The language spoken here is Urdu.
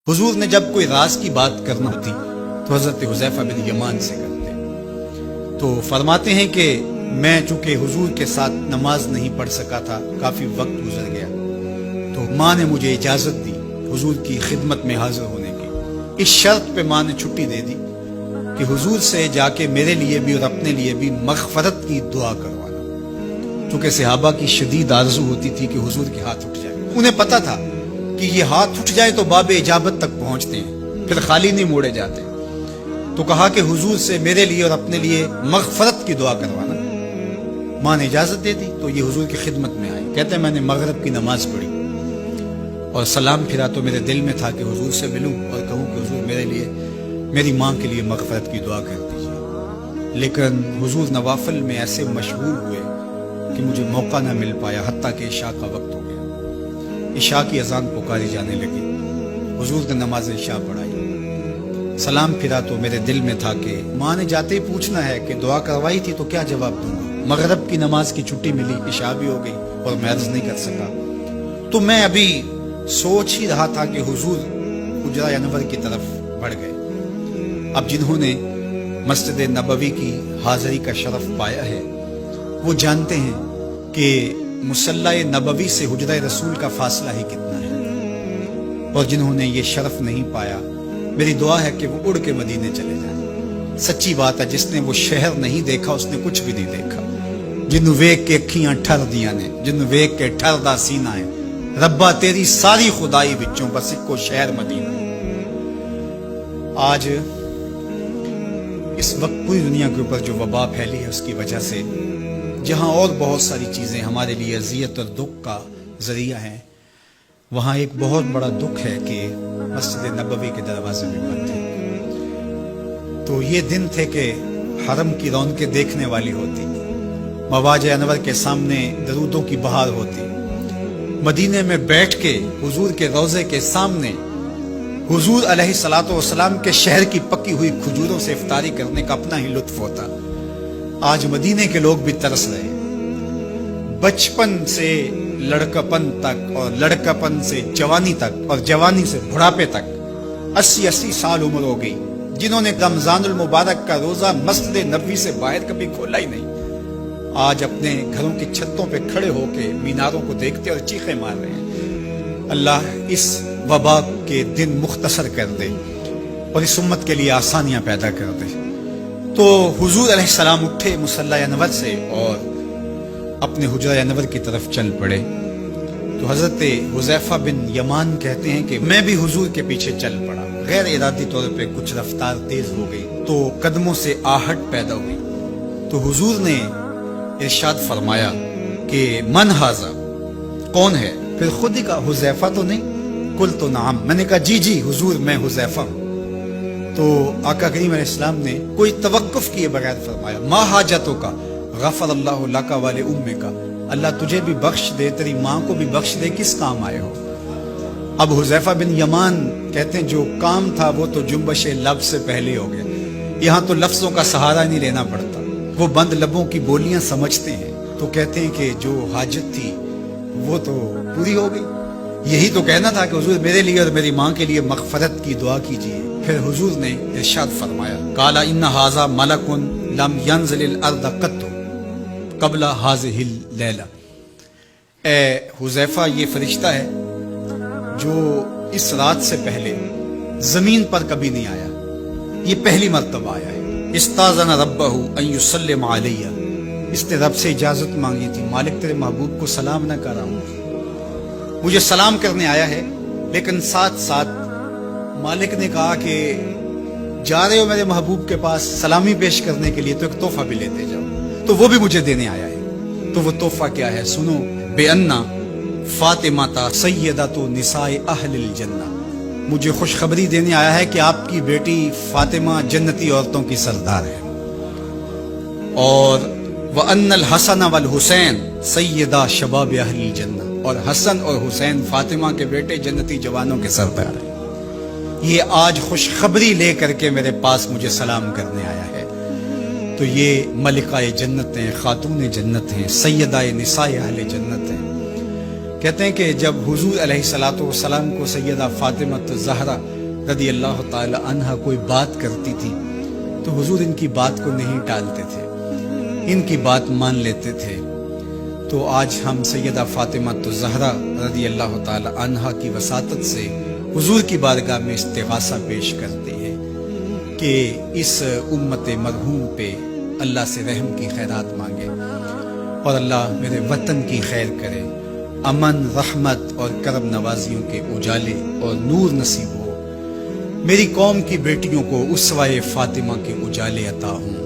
حضور نے جب کوئی راز کی بات کرنا ہوتی تو حضرت حذیفہ بن یمان سے کرتے، تو فرماتے ہیں کہ میں چونکہ حضور کے ساتھ نماز نہیں پڑھ سکا تھا، کافی وقت گزر گیا، تو ماں نے مجھے اجازت دی حضور کی خدمت میں حاضر ہونے کی۔ اس شرط پہ ماں نے چھٹی دے دی کہ حضور سے جا کے میرے لیے بھی اور اپنے لیے بھی مغفرت کی دعا کروانا، چونکہ صحابہ کی شدید آرزو ہوتی تھی کہ حضور کے ہاتھ اٹھ جائے۔ انہیں پتہ تھا کہ یہ ہاتھ اٹھ جائے تو باب اجابت تک پہنچتے ہیں، پھر خالی نہیں موڑے جاتے، تو کہا کہ حضور سے میرے لیے اور اپنے لیے مغفرت کی دعا کروانا۔ ماں نے اجازت دے دی تو یہ حضور کی خدمت میں آئے۔ کہتے ہیں میں نے مغرب کی نماز پڑھی اور سلام پھرا تو میرے دل میں تھا کہ حضور سے ملوں اور کہوں کہ حضور میرے لیے، میری ماں کے لیے مغفرت کی دعا کر دیجیے، لیکن حضور نوافل میں ایسے مشغول ہوئے کہ مجھے موقع نہ مل پایا، حتیٰ کہ عشاء کا وقت ہو گیا۔ عشاء کی اذان پکاری جانے لگی، حضور نے نماز عشاء پڑھائی، سلام پھرا تو میرے دل میں تھا کہ ماں نے جاتے ہی پوچھنا ہے کہ دعا کروائی تھی تو کیا جواب دوں گا۔ مغرب کی نماز کی چھٹی ملی، عشاء بھی ہو گئی اور میں عرض نہیں کر سکا، تو میں ابھی سوچ ہی رہا تھا کہ حضور حجرہ انور کی طرف بڑھ گئے۔ اب جنہوں نے مسجد نبوی کی حاضری کا شرف پایا ہے وہ جانتے ہیں کہ مصلی نبوی سے حجرہ رسول کا فاصلہ ہی کتنا ہے، اور جنہوں نے یہ شرف نہیں پایا میری دعا ہے کہ وہ اڑ کے مدینے چلے جائیں۔ سچی بات ہے، جس نے وہ شہر نہیں دیکھا اس نے کچھ بھی نہیں دیکھا۔ جنہوں ویک کے اکھیاں ٹھر دیاں نے، جنہوں ویک کے ٹھر دا سینہ ہے، ربا تیری ساری خدائی وچوں بس اکو شہر مدینہ۔ آج اس وقت پوری دنیا کے اوپر جو وبا پھیلی ہے اس کی وجہ سے، جہاں اور بہت ساری چیزیں ہمارے لیے اذیت اور دکھ کا ذریعہ ہیں، وہاں ایک بہت بڑا دکھ ہے کہ مسجد نبوی کے دروازے بھی بند تھے۔ تو یہ دن تھے کہ حرم کی رونقیں دیکھنے والی ہوتی، مواج انور کے سامنے درودوں کی بہار ہوتی، مدینے میں بیٹھ کے حضور کے روضے کے سامنے حضور علیہ الصلوۃ والسلام کے شہر کی پکی ہوئی کھجوروں سے افطاری کرنے کا اپنا ہی لطف ہوتا۔ آج مدینے کے لوگ بھی ترس رہے ہیں، بچپن سے لڑکپن تک اور لڑکپن سے جوانی تک اور جوانی سے بڑھاپے تک 80 سال عمر ہو گئی، جنہوں نے رمضان المبارک کا روزہ مسجد نبوی سے باہر کبھی کھولا ہی نہیں، آج اپنے گھروں کی چھتوں پہ کھڑے ہو کے میناروں کو دیکھتے اور چیخیں مار رہے ہیں۔ اللہ اس وبا کے دن مختصر کر دے اور اس امت کے لیے آسانیاں پیدا کر دے۔ تو حضور علیہ السلام اٹھے مصلی انور سے اور اپنے حجرہ انور کی طرف چل پڑے۔ تو حضرت حذیفہ بن یمان کہتے ہیں کہ میں بھی حضور کے پیچھے چل پڑا، غیر ارادی طور پہ کچھ رفتار تیز ہو گئی تو قدموں سے آہٹ پیدا ہوئی، تو حضور نے ارشاد فرمایا کہ من ھذا، کون ہے؟ پھر خود ہی کہا حذیفہ تو نہیں؟ قلت نعم، میں نے کہا جی جی حضور میں حذیفہ ہوں۔ تو آقا کریم علیہ السلام نے کوئی توقف کیے بغیر فرمایا ما حاجتوں کا غفر اللہ لک ولی امک، اللہ تجھے بھی بخش دے، تیری ماں کو بھی بخش دے، کس کام آئے ہو؟ اب حذیفہ بن یمان کہتے ہیں جو کام تھا وہ تو جنبش لب سے پہلے ہو گیا، یہاں تو لفظوں کا سہارا نہیں لینا پڑتا، وہ بند لبوں کی بولیاں سمجھتے ہیں، تو کہتے ہیں کہ جو حاجت تھی وہ تو پوری ہو گئی، یہی تو کہنا تھا کہ حضور میرے لیے اور میری ماں کے لیے مغفرت کی دعا کیجیے۔ پھر حضور نے ارشاد فرمایا قال ان ھذا ملک لم ينزل الارض قط قبل هذه اللیلہ، اے حذیفہ یہ فرشتہ ہے جو اس رات سے پہلے زمین پر کبھی نہیں آیا، یہ پہلی مرتبہ آیا ہے۔ استاذن ربہ ان یسلم علی، اس نے رب سے اجازت مانگی تھی، مالک تیرے محبوب کو سلام نہ کر رہا ہوں، مجھے سلام کرنے آیا ہے، لیکن ساتھ ساتھ مالک نے کہا کہ جا رہے ہو میرے محبوب کے پاس سلامی پیش کرنے کے لیے تو ایک تحفہ بھی لیتے جاؤ، تو وہ بھی مجھے دینے آیا ہے۔ تو وہ تحفہ کیا ہے سنو، بے انا فاطمہ تا سیدۃ نساء اہل الجنہ، مجھے خوشخبری دینے آیا ہے کہ آپ کی بیٹی فاطمہ جنتی عورتوں کی سردار ہے، اور وَأَنَّ الْحَسَنَ وَالْحُسَيْنَ سَيِّدَا شَبَابِ اہل الجنہ، اور حسن اور حسین فاطمہ کے بیٹے جنتی جوانوں کے سردار ہیں۔ یہ آج خوشخبری لے کر کے میرے پاس مجھے سلام کرنے آیا ہے، تو یہ ملکہ جنت ہیں، خاتون جنت ہیں، سیدہ نساء اہل جنت ہیں۔ کہتے ہیں کہ جب حضور علیہ الصلوۃ والسلام کو سیدہ فاطمہ الزہرا رضی اللہ تعالی عنہا کوئی بات کرتی تھی تو حضور ان کی بات کو نہیں ٹالتے تھے، ان کی بات مان لیتے تھے۔ تو آج ہم سیدہ فاطمہ الزہرا رضی اللہ تعالی عنہا کی وساطت سے حضور کی بارگاہ میں استغاثہ پیش کرتے ہیں کہ اس امت مرحوم پہ اللہ سے رحم کی خیرات مانگے اور اللہ میرے وطن کی خیر کرے، امن، رحمت اور کرم نوازیوں کے اجالے اور نور نصیب ہو، میری قوم کی بیٹیوں کو اسوہ فاطمہ کے اجالے عطا ہوں۔